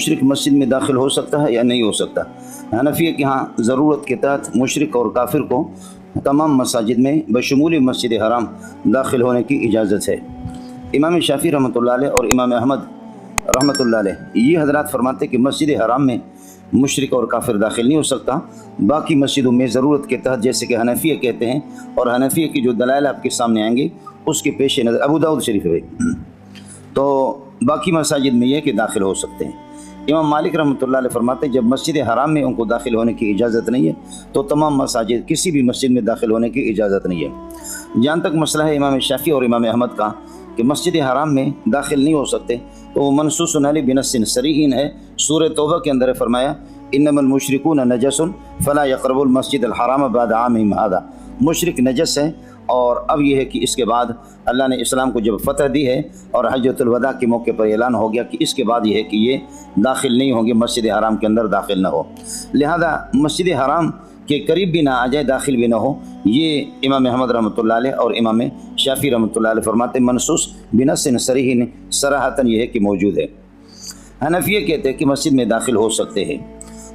مشرک مسجد میں داخل ہو سکتا ہے یا نہیں ہو سکتا؟ حنفیہ کے ہاں ضرورت کے تحت مشرک اور کافر کو تمام مساجد میں بشمول مسجد حرام داخل ہونے کی اجازت ہے۔ امام شافعی رحمۃ اللہ علیہ اور امام احمد رحمۃ اللہ علیہ یہ حضرات فرماتے کہ مسجد حرام میں مشرک اور کافر داخل نہیں ہو سکتا، باقی مسجدوں میں ضرورت کے تحت، جیسے کہ حنفیہ کہتے ہیں، اور حنفیہ کی جو دلائل آپ کے سامنے آئیں گے اس کے پیش نظر ابو داؤد شریف ہے، تو باقی مساجد میں یہ کہ داخل ہو سکتے ہیں۔ امام مالک رحمۃ اللہ علیہ فرماتے ہیں جب مسجد حرام میں ان کو داخل ہونے کی اجازت نہیں ہے تو تمام مساجد کسی بھی مسجد میں داخل ہونے کی اجازت نہیں ہے۔ جہاں تک مسئلہ ہے امام شافعی اور امام احمد کا کہ مسجد حرام میں داخل نہیں ہو سکتے، تو وہ منصوص علی بنص صریح ہے۔ سورہ توبہ کے اندر فرمایا انما المشرکون نجس فلا یقربوا المسجد الحرام بعد عامہم ھذا، مشرک نجس ہے، اور اب یہ ہے کہ اس کے بعد اللہ نے اسلام کو جب فتح دی ہے اور حجۃ الوداع کے موقع پر اعلان ہو گیا کہ اس کے بعد یہ ہے کہ یہ داخل نہیں ہوں گے، مسجد حرام کے اندر داخل نہ ہو، لہذا مسجد حرام کے قریب بھی نہ آ جائے، داخل بھی نہ ہو، یہ امام احمد رحمۃ اللہ علیہ اور امام شافعی رحمۃ اللہ علیہ فرماتے منصوص بنص صریح صراحتاً یہ ہے کہ موجود ہے۔ حنفیہ کہتے ہیں کہ مسجد میں داخل ہو سکتے ہیں،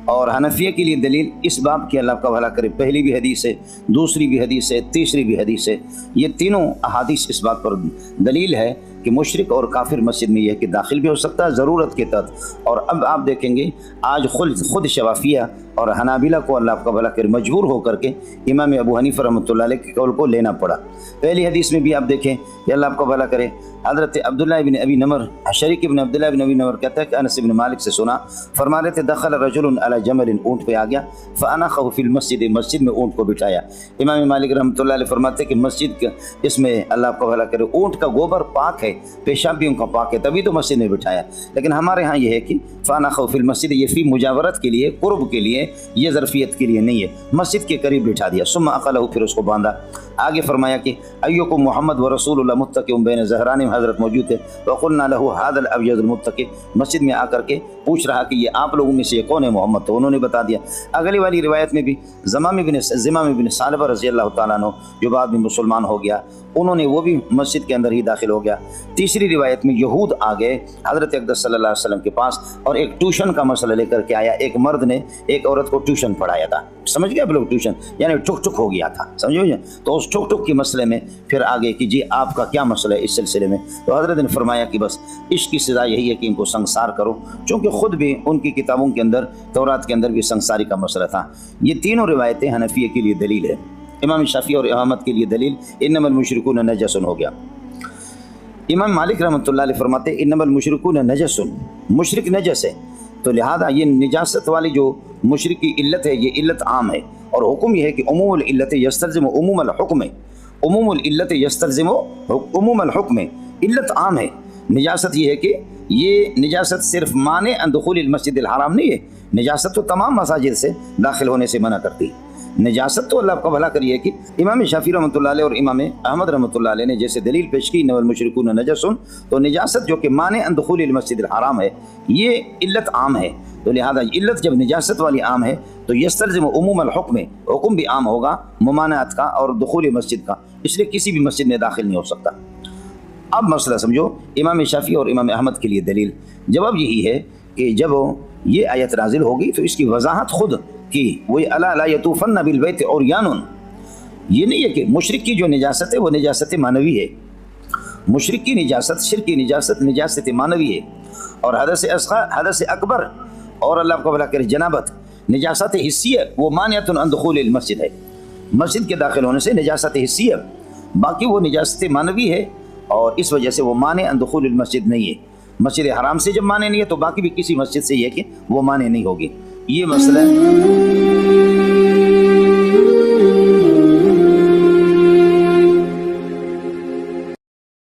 اور حنفیہ کے لیے دلیل اس باب کی اللہ کا بھلا کرے پہلی بھی حدیث ہے، دوسری بھی حدیث ہے، تیسری بھی حدیث ہے، یہ تینوں احادیث اس بات پر دلیل ہے کہ مشرک اور کافر مسجد میں یہ کہ داخل بھی ہو سکتا ہے ضرورت کے تحت۔ اور اب آپ دیکھیں گے آج خود شوافیہ اور حنابلہ کو اللہ کا بھلا کرے مجبور ہو کر کے امام ابو حنیفہ رحمۃ اللہ علیہ کے قول کو لینا پڑا۔ پہلی حدیث میں بھی آپ دیکھیں کہ اللہ آپ کا بھلا کرے حضرت عبداللہ بن ابی نمر، شریک ابن عبداللہ بن ابی نمر کہتا ہے کہ انس بن مالک سے سنا، فرما رہے تھے دخل رجل علی جمل، اونٹ پہ آ گیا، فانخہ فی المسجد، مسجد میں اونٹ کو بٹھایا۔ امام مالک رحمۃ اللہ علیہ فرماتے کہ مسجد اس میں اللہ آپ کا بھلا کرے اونٹ کا گوبر پاک ہے، پیشاب بھی ان کا پاک ہے، تبھی تو مسجد میں بٹھایا، لیکن ہمارے ہاں یہ ہے کہ فانخہ فی المسجد، یہ فی مجاورت کے لیے، قرب کے لیے، یہ ظرفیت کے لیے نہیں ہے، مسجد کے قریب بٹھا دیا، ثم اقلہ، پھر اس کو باندھا۔ آگے فرمایا کہ ایکم محمد ورسول اللہ متکئ بین ظہران، حضرت موجود تھے، وقلنا له هذا الابيض المتکئ، مسجد میں آ کر کے پوچھ رہا کہ یہ آپ لوگوں میں سے یہ کون ہے محمد، تو انہوں نے بتا دیا۔ اگلی والی روایت میں بھی زمام بن ثعلبہ رضی اللہ تعالیٰ عنہ جو بعد میں مسلمان ہو گیا، انہوں نے وہ بھی مسجد کے اندر ہی داخل ہو گیا۔ تیسری روایت میں یہود آ گئے حضرت اقدس صلی اللہ علیہ وسلم کے پاس اور ایک ٹیوشن کا مسئلہ لے کر کے آیا، ایک مرد نے ایک عورت کو ٹیوشن پڑھایا تھا، سمجھ گئے آپ لوگ، ٹیوشن یعنی ٹھک ٹھک ہو گیا تھا، سمجھو، تو اس ٹھک ٹھک کے مسئلے میں پھر آگے کہ جی آپ کا کیا مسئلہ ہے اس سلسلے میں، تو حضرت نے فرمایا کہ بس عشق کی سزا یہی ہے کہ ان کو سنسار کرو، چونکہ خود بھی ان کی کتابوں کے اندر، تورات کے اندر بھی سنساری کا مسئلہ تھا۔ یہ تینوں روایتیں حنفیہ کے لیے دلیل ہے، امام شافعی اور احمد کے لیے دلیل انما المشرکون نجس ہو گیا۔ امام مالک رحمۃ اللہ علیہ فرماتے انما المشرکون نجس، مشرک نجس ہے، تو لہذا یہ نجاست والی جو مشرک کی علت ہے یہ علت عام ہے، اور حکم یہ ہے کہ عموم العلت یستلزم عموم الحکم، عموم العلت یستلزم عموم الحکم، علت عام ہے۔ نجاست یہ ہے کہ یہ نجاست صرف مانع عن دخول المسجد الحرام نہیں ہے، نجاست تو تمام مساجد سے داخل ہونے سے منع کرتی ہے۔ نجاست تو اللہ کا بھلا کریے کہ امام شافعی رحمۃ اللہ علیہ اور امام احمد رحمۃ اللہ علیہ نے جیسے دلیل پیش کی انما المشرکون نجس، تو نجاست جو کہ مانع عن دخول المسجد الحرام ہے یہ علت عام ہے، تو لہذا علت جب نجاست والی عام ہے تو یستلزم عموم الحکم، حکم بھی عام ہوگا ممانعت کا اور دخول مسجد کا، اس لیے کسی بھی مسجد میں داخل نہیں ہو سکتا۔ اب مسئلہ سمجھو امام شافعی اور امام احمد کے لیے دلیل، جواب یہی ہے کہ جب یہ آیت نازل ہوگی تو اس کی وضاحت خود کی، وہی الا لا یطوفن بالبیت عریان، یہ نہیں ہے کہ مشرک کی جو نجاست ہے وہ نجاست معنوی ہے، مشرک کی نجاست، شرک کی نجاست نجاست معنوی ہے، اور حدث اصغر، حدث اکبر اور اللہ کو بھلا کرے جنابت نجاست حسیہ وہ مانعۃ عن دخول المسجد ہے، مسجد کے داخل ہونے سے نجاست حسیہ، باقی وہ نجاست معنوی ہے، اور اس وجہ سے وہ مانع عن دخول المسجد نہیں ہے۔ مسجد حرام سے جب مانع نہیں ہے تو باقی بھی کسی مسجد سے یہ کہ وہ مانع نہیں ہوگی، یہ مسئلہ ہے۔